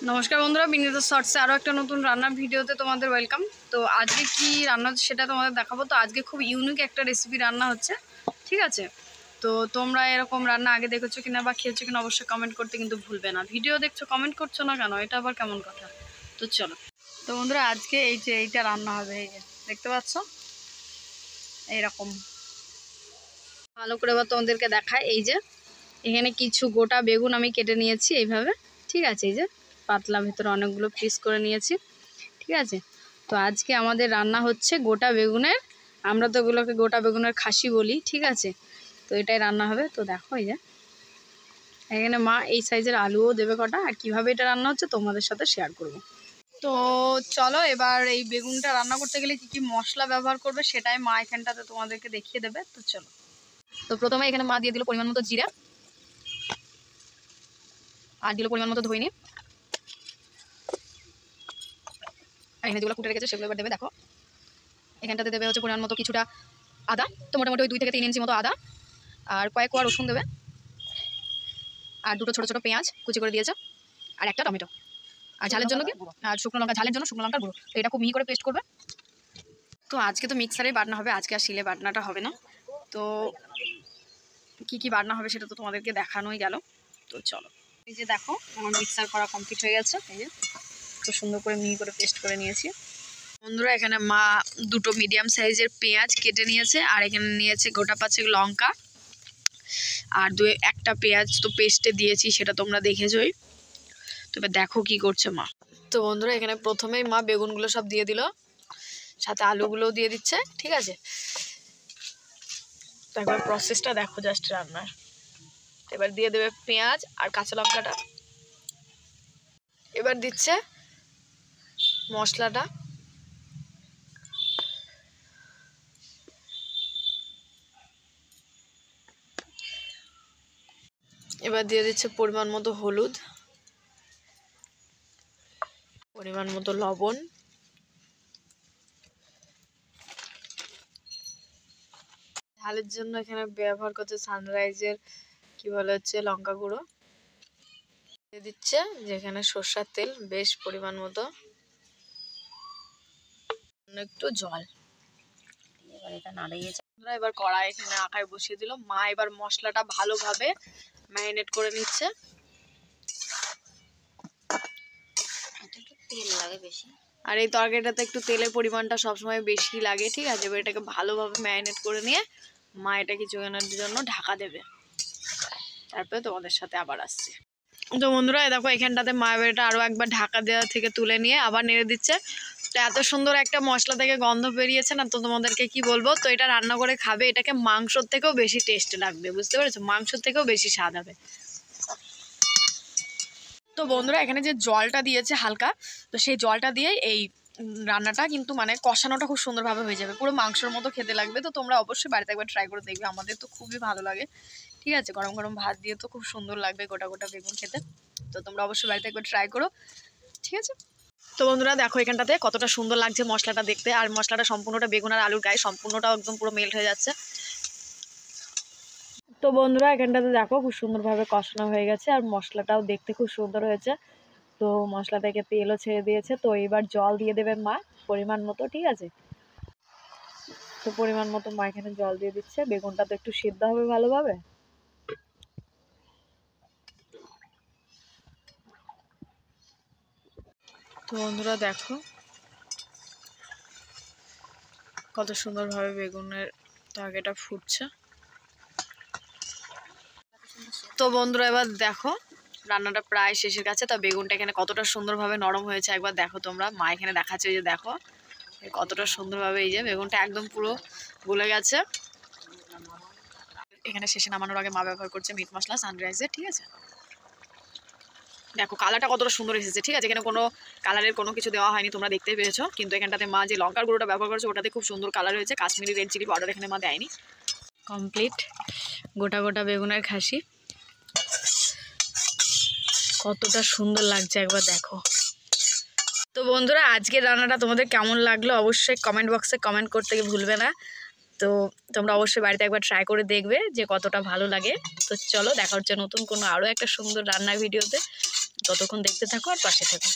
নমস্কার বন্ধুরা, বিনীত শর্টসে আরও একটা নতুন রান্নার ভিডিওতে তোমাদের ওয়েলকাম। তো আজকে কি রান্না সেটা তোমাদের দেখাবো। তো আজকে খুব ইউনিক একটা রেসিপি রান্না হচ্ছে, ঠিক আছে? তো তোমরা এরকম রান্না আগে দেখেছো কিনা বা খেয়েছো কিনা অবশ্যই কমেন্ট করতে কিন্তু ভুলবে না। ভিডিও দেখছো কমেন্ট করছো না কেন, এটা আবার কেমন কথা? তো চলো। তো বন্ধুরা আজকে এইটা রান্না হবে। এই যে দেখতে পাচ্ছ এইরকম, ভালো করে এবার তোমাদেরকে দেখায়। এই যে এখানে কিছু গোটা বেগুন আমি কেটে নিয়েছি এইভাবে, ঠিক আছে? এই যে পাতলা, ভেতরে অনেকগুলো পিস করে নিয়েছি, ঠিক আছে? তো আজকে আমাদের রান্না হচ্ছে গোটা বেগুনের, আমরা তো এগুলোকে গোটা বেগুনের খাসি বলি, ঠিক আছে? তো এটাই রান্না হবে। তো দেখো এই যে এখানে মা এই সাইজের আলুও দেবে কটা, আর কীভাবে এটা রান্না হচ্ছে তোমাদের সাথে শেয়ার করব। তো চলো এবার এই বেগুনটা রান্না করতে গেলে কী কী মশলা ব্যবহার করবে সেটাই মা এখানটাতে তোমাদেরকে দেখিয়ে দেবে। তো চলো। তো প্রথমে এখানে মা দিয়ে দিল পরিমাণ মতো জিরা, আর দিল পরিমাণ মতো ধইনি, আর এখানে যেগুলো কুটে রেখেছে সেগুলো এবার দেবে। দেখো এখানটাতে দেবে হচ্ছে পরিমাণ মতো কিছুটা আদা, তো মোটামুটি ওই 2 থেকে 3 ইঞ্চি মতো আদা, আর কয়েক কোয়া রসুন দেবে, আর দুটো ছোটো ছোটো পেঁয়াজ কুচি করে দিয়েছে, আর একটা টমেটো, আর ঝালের জন্য কি, আর শুকনো লঙ্কা, ঝালের জন্য শুকনো লঙ্কার গুঁড়ো। তো এটা খুব মিহি করে পেস্ট করবে। তো আজকে তো মিক্সারেই বাটনা হবে, আজকে আর শিলে বাটনাটা হবে না। তো কি কি বাটনা হবে সেটা তো তোমাদেরকে দেখানোই গেল। তো চলো, এই যে দেখো আমার মিক্সার করা কমপ্লিট হয়ে গেছে। এই যে খুব সুন্দর করে মিহি করে পেস্ট করে নিয়েছি। বন্ধুরা এখানে মা দুটো মিডিয়াম সাইজের পেঁয়াজ কেটে নিয়েছে, আর এখানে নিয়েছে গোটা 5 লঙ্কা, আর একটা পেঁয়াজ তো পেস্টে দিয়েছি, সেটা তোমরা দেখেছোই। তো এবার দেখো কি করছে মা। তো বন্ধুরা এখানে প্রথমেই মা বেগুনগুলো সব দিয়ে দিল, সাথে আলুগুলোও দিয়ে দিচ্ছে, ঠিক আছে? তো একবার প্রসেসটা দেখো জাস্ট রান্নার। এবার দিয়ে দেবে পেঁয়াজ আর কাঁচা লঙ্কাটা, এবার দিচ্ছে মশলাটা, এবার দিয়ে দিচ্ছে পরিমাণ মতো হলুদ, পরিমাণ মতো লবণ, ঝালের জন্য এখানে ব্যবহার করছে সানরাইজের কি বলে হচ্ছে লঙ্কা গুঁড়ো, দিয়ে দিচ্ছে যেখানে সরষের তেল বেশ পরিমাণ মতো, একটু জল, এবার এটা নাড়িয়েছে। এবার কড়াই এখানে আঁকায় বসিয়ে দিল। মা এবার মশলাটা ভালোভাবে ম্যারিনেট করে নিচ্ছে। তেল লাগে বেশি, আর এই তরকারিটাতে একটু তেলের পরিমাণটা সবসময় বেশি লাগে, ঠিক আছে? এবার এটাকে ভালোভাবে ম্যারিনেট করে নিয়ে মা এটা কিছুক্ষণের জন্য ঢাকা দেবে, তারপরে তোমাদের সাথে আবার আসছি। তো বন্ধুরা দেখো এখানটাতে মা এবার এটা আরও একবার ঢাকা দেওয়া থেকে তুলে নিয়ে আবার নেড়ে দিচ্ছে। তো এত সুন্দর একটা মশলা থেকে গন্ধ বেরিয়েছে না, তো তোমাদেরকে কি বলবো। তো এটা রান্না করে খাবে, এটাকে মাংসর থেকেও বেশি টেস্ট লাগবে, বুঝতে পেরেছো? মাংসর থেকেও বেশি স্বাদ হবে। তো বন্ধুরা এখানে যে জলটা দিয়েছে হালকা, তো সেই জলটা দিয়ে এই রান্নাটা কিন্তু মানে কষানোটা খুব সুন্দরভাবে হয়ে যাবে, পুরো মাংসর মতো খেতে লাগবে। তো তোমরা অবশ্যই বাড়িতে একবার ট্রাই করে দেখবে, আমাদের তো খুবই ভালো লাগে, ঠিক আছে? গরম গরম ভাত দিয়ে তো খুব সুন্দর লাগবে গোটা গোটা বেগুন খেতে। তো তোমরা অবশ্যই বাড়িতে একবার ট্রাই করো, ঠিক আছে? তো বন্ধুরা দেখো এখানটাতে কতটা সুন্দর লাগছে মশলাটা দেখতে, আর মশলাটা সম্পূর্ণটা বেগুন আর আলুর গায়ে সম্পূর্ণটাও একদম পুরো মেল্ট হয়ে যাচ্ছে। তো বন্ধুরা এখানটাতে দেখো খুব সুন্দরভাবে কষানো হয়ে গেছে, আর মশলাটাও দেখতে খুব সুন্দর হয়েছে। তো মশলা থেকে তেলও ছেড়ে দিয়েছে। তো এবার জল দিয়ে দেবে মা পরিমাণ মতো, ঠিক আছে? তো পরিমাণ মতো মা এখানে জল দিয়ে দিচ্ছে। বেগুনটা তো একটু সিদ্ধ হবে ভালোভাবে। তো বন্ধুরা দেখো কত সুন্দরভাবে বেগুনের তরকারিটা ফুটছে। তো বন্ধুরা এবার দেখো রান্নাটা প্রায় শেষের কাছে। তা বেগুনটা এখানে কতটা সুন্দরভাবে নরম হয়েছে একবার দেখো তোমরা। মা এখানে দেখাচ্ছে, যে দেখো কতটা সুন্দরভাবে এই যে বেগুনটা একদম পুরো গলে গেছে। এখানে শেষে নামানোর আগে মা ব্যবহার করছে মিট মশলা সানরাইজের, ঠিক আছে? দেখো কালারটা কতটা সুন্দর এসেছে, ঠিক আছে? এখানে কোনো কালারের কোনো কিছু দেওয়া হয়নি, তোমরা দেখতেই পেয়েছো। কিন্তু এখানটাতে মা যে লঙ্কার গুঁড়োটা ব্যবহার করেছে ওটাতে খুব সুন্দর কালার হয়েছে। কাশ্মীরি রেড চিলি পাউডার এখানে মা দেয়নি। কমপ্লিট গোটা গোটা বেগুনের খাসি, কতটা সুন্দর লাগছে একবার দেখো। তো বন্ধুরা আজকের রান্নাটা তোমাদের কেমন লাগলো অবশ্যই কমেন্ট বক্সে কমেন্ট করতে ভুলবে না। তো তোমরা অবশ্যই বাড়িতে একবার ট্রাই করে দেখবে যে কতটা ভালো লাগে। তো চলো দেখা হচ্ছে নতুন কোনো আরও একটা সুন্দর রান্নার ভিডিওতে। ততক্ষণ দেখতে থাকো আর পাশে থাকো।